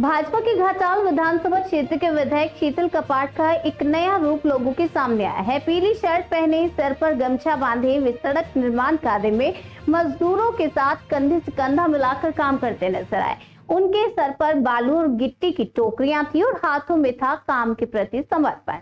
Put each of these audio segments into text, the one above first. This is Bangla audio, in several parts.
भाजपा के घाटाल विधानसभा क्षेत्र के विधायक शीतल कपाट का एक नया रूप लोगों के सामने आया है। पीली शर्ट पहने, सर पर गमछा बांधे वे सड़क निर्माण कार्य में मजदूरों के साथ कंधे से कंधा मिलाकर काम करते नजर आए। उनके सर पर बालू और गिट्टी की टोकरियां थी और हाथों में था काम के प्रति समर्पण।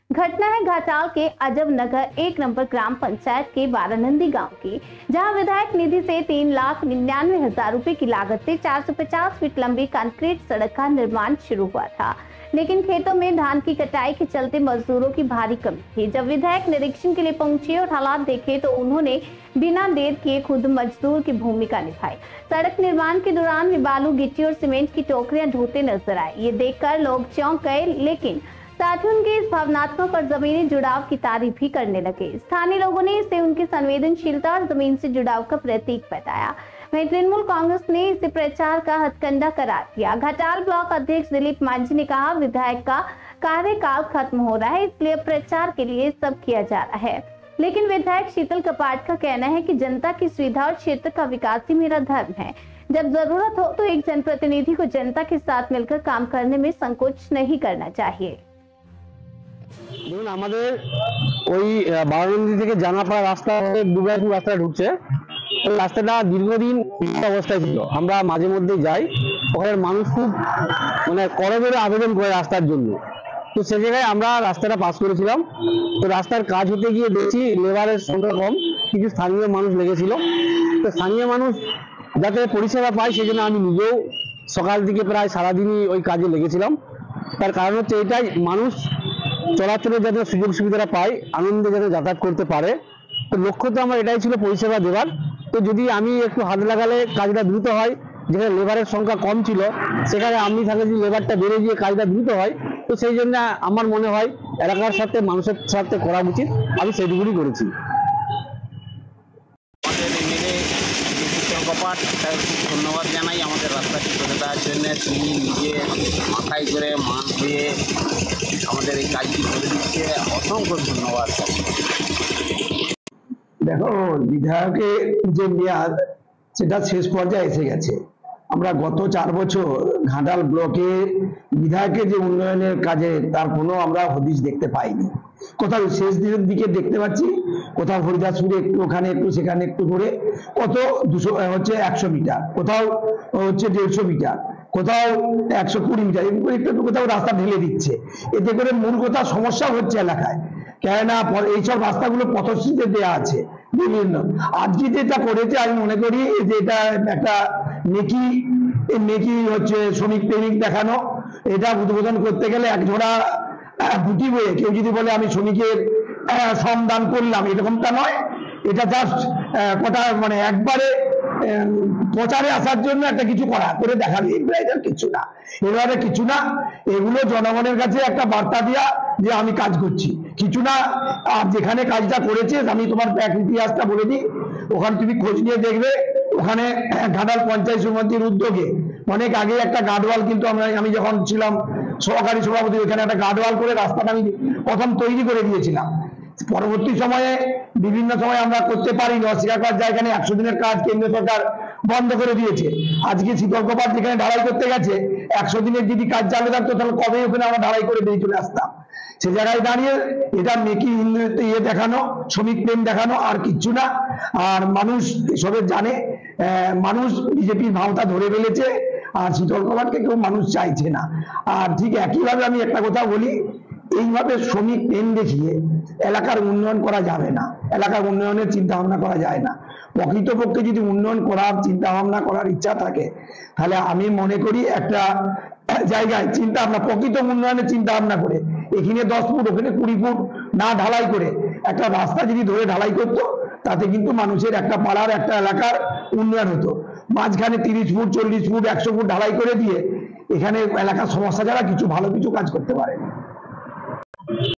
घटना है घाटाल के अजब नगर 1 नंबर ग्राम पंचायत के बारानंदी गांव की, जहां विधायक निधि से 3,99,000 रुपए की लागत से 450 फीट लंबी कंक्रीट सड़क का निर्माण शुरू हुआ था, लेकिन खेतों में धान की कटाई के चलते मजदूरों की भारी कमी थी। जब विधायक निरीक्षण के लिए पहुंचे और हालात देखे तो उन्होंने बिना देर किए खुद मजदूर की भूमिका निभाई। सड़क निर्माण के दौरान वे बालू, गिट्टी और सीमेंट की टोकरियां ढोते नजर आए। ये देखकर लोग चौंक गए, लेकिन साथ ही उनके इस भावनात्मक और जमीनी जुड़ाव की तारीफ भी करने लगे। स्थानीय लोगों ने इसे उनकी संवेदनशीलता और जमीन से जुड़ाव का प्रतीक बताया। वहीं तृणमूल कांग्रेस ने इसे प्रचार का हथकंडा करार दिया। घाटाल ब्लॉक अध्यक्ष दिलीप मांझी ने कहा, विधायक का कार्यकाल खत्म हो रहा है, इसलिए प्रचार के लिए सब किया जा रहा है। लेकिन विधायक शीतल कपाट का कहना है कि जनता की सुविधा और क्षेत्र का विकास ही मेरा धर्म है। जब जरूरत हो तो एक जनप्रतिनिधि को जनता के साथ मिलकर काम करने में संकोच नहीं करना चाहिए। দেখুন, আমাদের ওই বারানন্দী থেকে জানাপাড়া রাস্তা দুর্গাপুর রাস্তা ঢুকছে। ওই রাস্তাটা দীর্ঘদিন অবস্থায় ছিল। আমরা মাঝে মধ্যে যাই, ওখানে মানুষ খুব করজোরে আবেদন করে রাস্তার জন্য। তো সে জায়গায় আমরা রাস্তাটা পাস করেছিলাম। তো রাস্তার কাজ হতে গিয়ে দেখছি লেবারের সংখ্যা কম, কিছু স্থানীয় মানুষ লেগেছিল। তো স্থানীয় মানুষ যাতে পরিষেবা পায় সেজন্য আমি নিজেও সকাল থেকে প্রায় সারাদিনই ওই কাজে লেগেছিলাম। তার কারণ হচ্ছে এটাই, মানুষ চলাচলের যাতে সুযোগ সুবিধাটা পায়, আনন্দে যাতে যাতায়াত করতে পারে। তো লক্ষ্য তো আমার এটাই ছিল, পরিষেবা দেওয়ার। তো যদি আমি একটু হাত লাগালে কাজটা দ্রুত হয়, যেখানে লেবারের সংখ্যা কম ছিল সেখানে আমি থাকলে যদি লেবারটা বেড়ে গিয়ে কাজটা দ্রুত হয়, তো সেই জন্য আমার মনে হয় এলাকার সাথে মানুষের সাথে করা উচিত। আমি সেটুকুই করেছি। কপাট ধন্যবাদ জানাই আমাদের রাস্তাটি করে দেওয়ার জন্য। তিনি নিজে মাথায় করে মান দিয়ে আমাদের এই কাজটি করে দিচ্ছে, অসংখ্য ধন্যবাদ। দেখো, বিধায়কের যে মেয়াদ সেটা শেষ পর্যায়ে এসে গেছে। আমরা গত 4 বছর ঘাটাল ব্লকে বিধায়কের যে উন্নয়নের কাজে তার কোনো আমরা হদিশ দেখতে পাইনি। কোথাও শেষ দিনের দিকে দেখতে পাচ্ছি, কোথাও হরিদাসপুরে একটু, ওখানে একটু, সেখানে একটু করে, কত 100 মিটার, কোথাও 150 মিটার, কোথাও 120 মিটার, এরকম করে একটু কোথাও রাস্তা ঢেলে দিচ্ছে। এতে করে মূল কথা সমস্যা হচ্ছে এলাকায়, কেননা এইসব রাস্তাগুলো পথশ্রীতে দেওয়া আছে বিভিন্ন। আজকে যেটা করেছে আমি মনে করি যে এটা একটা নেকি হচ্ছে শ্রমিক প্রেমিক দেখানো। এটা উদ্বোধন করতে গেলে এক জোড়া দুটি বয়ে কেউ যদি বলে আমি শ্রমিকের শ্রমদান করলাম, এরকমটা নয়। এটা জাস্ট কটা একবারে প্রচারে আসার জন্য একটা কিছু করে দেখাবে, এটা কিছু না, এবারে কিছু না। এগুলো জনগণের কাছে একটা বার্তা দেওয়া যে আমি কাজ করছি, কিছু না। আর যেখানে কাজটা করেছে আমি তোমার ব্যাক ইতিহাসটা বলে দিই, ওখানে তুমি খোঁজ নিয়ে দেখবে, ওখানে ঘাটাল পঞ্চায়েত সমিতির উদ্যোগে অনেক আগে একটা গার্ডওয়াল, কিন্তু আমি যখন ছিলাম সহকারী সভাপতি, ওখানে একটা গার্ডওয়াল করে রাস্তাটা আমি প্রথম তৈরি করে দিয়েছিলাম। পরবর্তী সময়ে বিভিন্ন সময় আমরা করতে পারিনি, অস্বীকার করার জায়গা নেই। 100 দিনের কাজ কেন্দ্র সরকার বন্ধ করে দিয়েছে। আজকে শীতল কপাট যেখানে ঢালাই করতে গেছে, 100 দিনের যদি কাজ চালু থাকতো তাহলে কবে ওখানে আমরা ঢালাই করে দিয়ে চলে আসতাম। সে জায়গায় দাঁড়িয়ে এটা মেকি ইয়ে দেখানো, শ্রমিক প্রেম দেখানো, আর কিচ্ছু না। আর মানুষ এসবের জানে, মানুষ বিজেপির ভাওতা ধরে ফেলেছে, আর শীতল কপাটকে কেউ মানুষ চাইছে না। আর ঠিক একইভাবে আমি একটা কথা বলি, এইভাবে শ্রমিক প্রেম দেখিয়ে এলাকার উন্নয়ন করা যাবে না, এলাকার উন্নয়নের চিন্তা ভাবনা করা যায় না। প্রকৃতপক্ষে যদি উন্নয়ন করার চিন্তা ভাবনা করার ইচ্ছা থাকে, তাহলে আমি মনে করি একটা জায়গায় চিন্তা ভাবনা, প্রকৃত উন্নয়নের চিন্তা ভাবনা করে, এখানে 10 ফুট ওখানে 20 ফুট না ঢালাই করে একটা রাস্তা যদি ধরে ঢালাই করতো, তাতে কিন্তু মানুষের একটা পাড়ার, একটা এলাকার উন্নয়ন হতো। মাঝখানে 30 ফুট, 40 ফুট, 100 ফুট ঢালাই করে দিয়ে এখানে এলাকার সমস্যা ছাড়া কিছু ভালো কিছু কাজ করতে পারে।